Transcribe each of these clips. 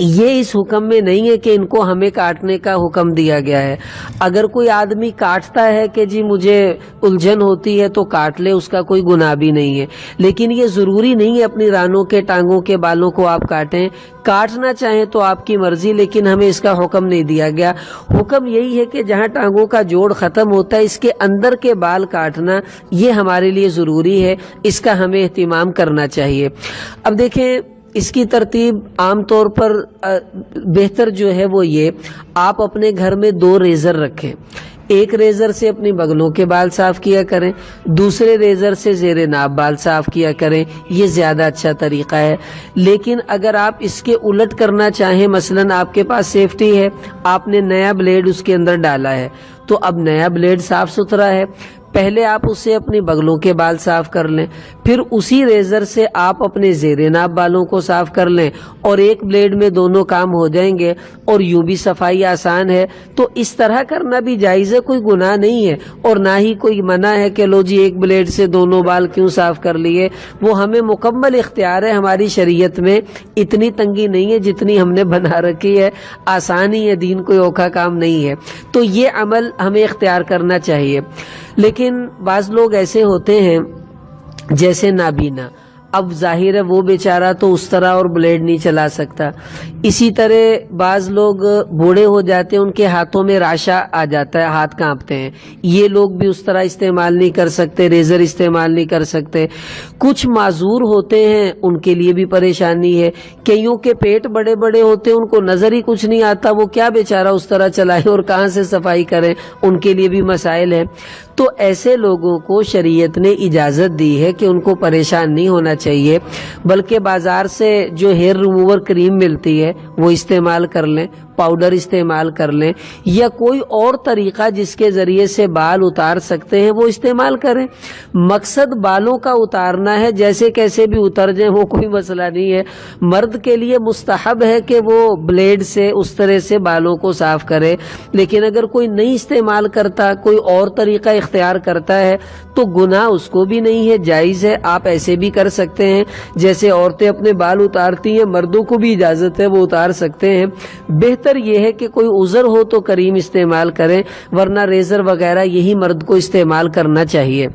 یہ اس حکم میں نہیں ہے کہ ان کو ہمیں کاٹنے کا حکم دیا گیا ہے۔ اگر کوئی آدمی کاٹتا ہے کہ جی مجھے الجھن ہوتی ہے تو کاٹ لے، اس کا کوئی گناہ بھی نہیں ہے، لیکن یہ ضروری نہیں ہے اپنی رانوں کے ٹانگوں کے بالوں کو آپ کاٹیں۔ کاٹنا چاہیں تو آپ کی مرضی، لیکن ہمیں اس کا حکم نہیں دیا گیا۔ حکم یہی ہے کہ جہاں ٹانگوں کا جوڑ ختم ہوتا ہے اس کے اندر کے بال کاٹنا یہ ہمارے لیے ضروری ہے، اس کا ہمیں اہتمام کرنا چاہیے۔ اب دیکھیں اس کی ترتیب عام طور پر بہتر جو ہے وہ یہ، آپ اپنے گھر میں 2 ریزر رکھیں، ایک ریزر سے اپنی بغلوں کے بال صاف کیا کریں، دوسرے ریزر سے زیر ناف بال صاف کیا کریں، یہ زیادہ اچھا طریقہ ہے۔ لیکن اگر آپ اس کے الٹ کرنا چاہیں، مثلاً آپ کے پاس سیفٹی ہے، آپ نے نیا بلیڈ اس کے اندر ڈالا ہے، تو اب نیا بلیڈ صاف ستھرا ہے، پہلے آپ اسے اپنی بغلوں کے بال صاف کر لیں، پھر اسی ریزر سے آپ اپنے زیر ناف بالوں کو صاف کر لیں، اور ایک بلیڈ میں دونوں کام ہو جائیں گے، اور یوں بھی صفائی آسان ہے۔ تو اس طرح کرنا بھی جائز ہے، کوئی گناہ نہیں ہے، اور نہ ہی کوئی منع ہے کہ لو جی ایک بلیڈ سے دونوں بال کیوں صاف کر لیے۔ وہ ہمیں مکمل اختیار ہے، ہماری شریعت میں اتنی تنگی نہیں ہے جتنی ہم نے بنا رکھی ہے، آسانی ہے، دین کوئی اوکھا کام نہیں ہے، تو یہ عمل ہمیں اختیار کرنا چاہیے۔ لیکن بعض لوگ ایسے ہوتے ہیں جیسے نابینا، اب ظاہر ہے وہ بیچارہ تو اس طرح اور بلیڈ نہیں چلا سکتا۔ اسی طرح بعض لوگ بوڑھے ہو جاتے ہیں، ان کے ہاتھوں میں راشا آ جاتا ہے، ہاتھ کانپتے ہیں، یہ لوگ بھی اس طرح استعمال نہیں کر سکتے، ریزر استعمال نہیں کر سکتے۔ کچھ معذور ہوتے ہیں، ان کے لیے بھی پریشانی ہے، کئیوں کے پیٹ بڑے بڑے ہوتے ہیں، ان کو نظر ہی کچھ نہیں آتا، وہ کیا بیچارہ اس طرح چلائے اور کہاں سے صفائی کریں، ان کے لیے بھی مسائل ہیں۔ تو ایسے لوگوں کو شریعت نے اجازت دی ہے کہ ان کو پریشان نہیں ہونا چاہیے، بلکہ بازار سے جو ہیئر ریموور کریم ملتی ہے وہ استعمال کر لیں، پاؤڈر استعمال کر لیں، یا کوئی اور طریقہ جس کے ذریعے سے بال اتار سکتے ہیں وہ استعمال کریں۔ مقصد بالوں کا اتارنا ہے، جیسے کیسے بھی اتر جائیں وہ کوئی مسئلہ نہیں ہے۔ مرد کے لیے مستحب ہے کہ وہ بلیڈ سے اس طرح سے بالوں کو صاف کرے، لیکن اگر کوئی نہیں استعمال کرتا، کوئی اور طریقہ اختیار کرتا ہے تو گناہ اس کو بھی نہیں ہے، جائز ہے، آپ ایسے بھی کر سکتے ہیں جیسے عورتیں اپنے بال اتارتی ہیں، مردوں کو بھی اجازت ہے وہ اتار سکتے ہیں۔ بہتر یہ ہے کہ کوئی عذر ہو تو کریم استعمال کریں، ورنہ ریزر وغیرہ یہی مرد کو استعمال کرنا چاہیے۔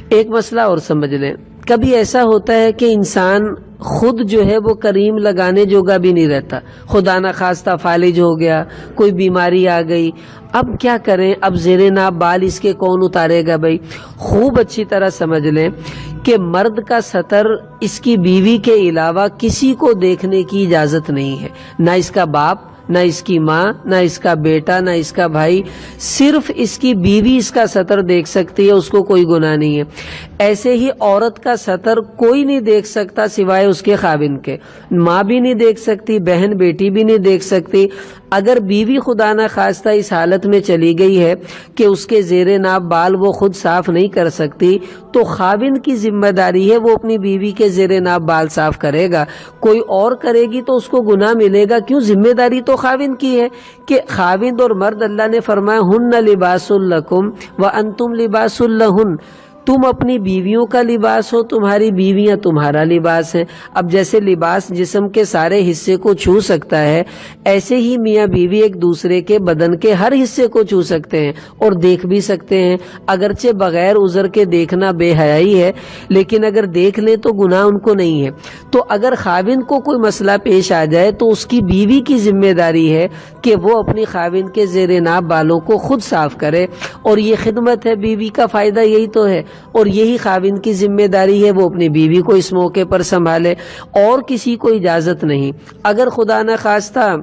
ایک مسئلہ اور سمجھ لیں، کبھی ایسا ہوتا ہے کہ انسان خود جو ہے وہ کریم لگانے جوگا بھی نہیں رہتا، خدا نخواستہ فالج ہو گیا، کوئی بیماری آ گئی، اب کیا کریں؟ اب زیر ناف بال اس کے کون اتارے گا بھائی؟ خوب اچھی طرح سمجھ لیں کہ مرد کا سطر اس کی بیوی کے علاوہ کسی کو دیکھنے کی اجازت نہیں ہے، نہ اس کا باپ، نہ اس کی ماں، نہ اس کا بیٹا، نہ اس کا بھائی، صرف اس کی بیوی اس کا سطر دیکھ سکتی ہے، اس کو کوئی گناہ نہیں ہے۔ ایسے ہی عورت کا سطر کوئی نہیں دیکھ سکتا سوائے اس کے خاوند کے، ماں بھی نہیں دیکھ سکتی، بہن بیٹی بھی نہیں دیکھ سکتی۔ اگر بیوی خدا نہ خواستہ اس حالت میں چلی گئی ہے کہ اس کے زیر ناف بال وہ خود صاف نہیں کر سکتی، تو خاوند کی ذمہ داری ہے وہ اپنی بیوی کے زیر ناف بال صاف کرے گا۔ کوئی اور کرے گی تو اس کو گناہ ملے گا، کیوں؟ ذمہ داری تو خاوند کی ہے کہ خاوند اور مرد، اللہ نے فرمایا ہن لباس لکم وانتم لباس لہن، تم اپنی بیویوں کا لباس ہو، تمہاری بیویاں تمہارا لباس ہیں۔ اب جیسے لباس جسم کے سارے حصے کو چھو سکتا ہے، ایسے ہی میاں بیوی ایک دوسرے کے بدن کے ہر حصے کو چھو سکتے ہیں اور دیکھ بھی سکتے ہیں، اگرچہ بغیر عذر کے دیکھنا بے حیائی ہے، لیکن اگر دیکھ لیں تو گناہ ان کو نہیں ہے۔ تو اگر خاوند کو کوئی مسئلہ پیش آ جائے تو اس کی بیوی کی ذمہ داری ہے کہ وہ اپنی خاوند کے زیر ناف بالوں کو خود صاف کرے، اور یہ خدمت ہے، بیوی کا فائدہ یہی تو ہے، اور یہی خاوند کی ذمہ داری ہے وہ اپنی بیوی کو اس موقع پر سنبھالے، اور کسی کو اجازت نہیں۔ اگر خدا نہ خواستہ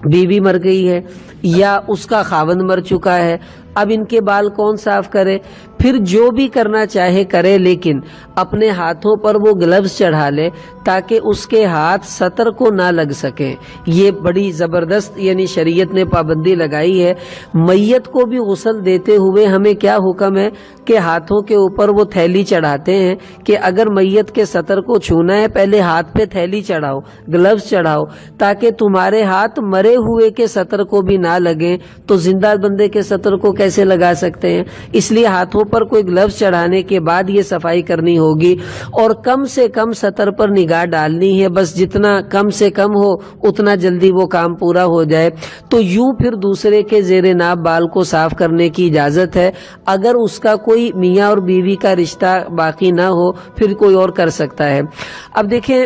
بیوی مر گئی ہے یا اس کا خاوند مر چکا ہے، اب ان کے بال کون صاف کرے؟ پھر جو بھی کرنا چاہے کرے، لیکن اپنے ہاتھوں پر وہ گلوز چڑھا لے تاکہ اس کے ہاتھ سطر کو نہ لگ سکیں۔ یہ بڑی زبردست یعنی شریعت نے پابندی لگائی ہے۔ میت کو بھی غسل دیتے ہوئے ہمیں کیا حکم ہے کہ ہاتھوں کے اوپر وہ تھیلی چڑھاتے ہیں کہ اگر میت کے سطر کو چھونا ہے پہلے ہاتھ پہ تھیلی چڑھاؤ، گلوز چڑھاؤ، تاکہ تمہارے ہاتھ مرے ہوئے کے سطر کو بھی نہ لگیں۔ تو زندہ بندے کے سطر کو کیسے لگا سکتے ہیں؟ اس لیے ہاتھوں پر کوئی گلوز چڑھانے کے بعد یہ صفائی کرنی ہوگی اور کم سے کم سطر پر نگاہ ڈالنی ہے، بس جتنا کم سے کم ہو اتنا جلدی وہ کام پورا ہو جائے۔ تو یوں پھر دوسرے کے زیر ناف بال کو صاف کرنے کی اجازت ہے، اگر اس کا کوئی میاں اور بیوی کا رشتہ باقی نہ ہو پھر کوئی اور کر سکتا ہے۔ اب دیکھیں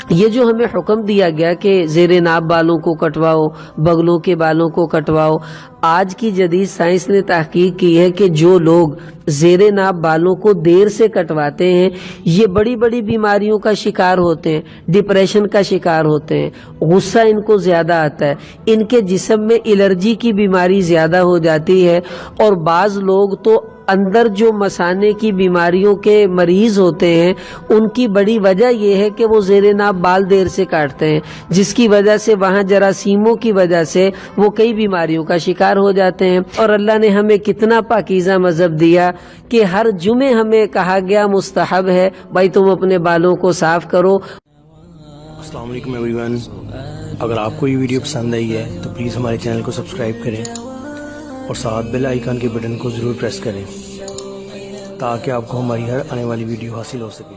یہ جو ہمیں حکم دیا گیا کہ زیر ناف بالوں کو کٹواؤ، بغلوں کے بالوں کو کٹواؤ، آج کی جدید سائنس نے تحقیق کی ہے کہ جو لوگ زیر ناف بالوں کو دیر سے کٹواتے ہیں یہ بڑی بڑی بیماریوں کا شکار ہوتے ہیں، ڈپریشن کا شکار ہوتے ہیں، غصہ ان کو زیادہ آتا ہے، ان کے جسم میں الرجی کی بیماری زیادہ ہو جاتی ہے، اور بعض لوگ تو اندر جو مثانے کی بیماریوں کے مریض ہوتے ہیں ان کی بڑی وجہ یہ ہے کہ وہ زیر ناف بال دیر سے کاٹتے ہیں، جس کی وجہ سے وہاں جراثیموں کی وجہ سے وہ کئی بیماریوں کا شکار ہو جاتے ہیں۔ اور اللہ نے ہمیں کتنا پاکیزہ مذہب دیا کہ ہر جمعے ہمیں کہا گیا مستحب ہے بھائی تم اپنے بالوں کو صاف کرو۔ السلام علیکم ایوری ون، اگر آپ کو یہ ویڈیو پسند آئی ہے تو پلیز ہمارے چینل کو سبسکرائب کریں اور ساتھ بیل آئیکن کے بٹن کو ضرور پریس کریں تاکہ آپ کو ہماری ہر آنے والی ویڈیو حاصل ہو سکے۔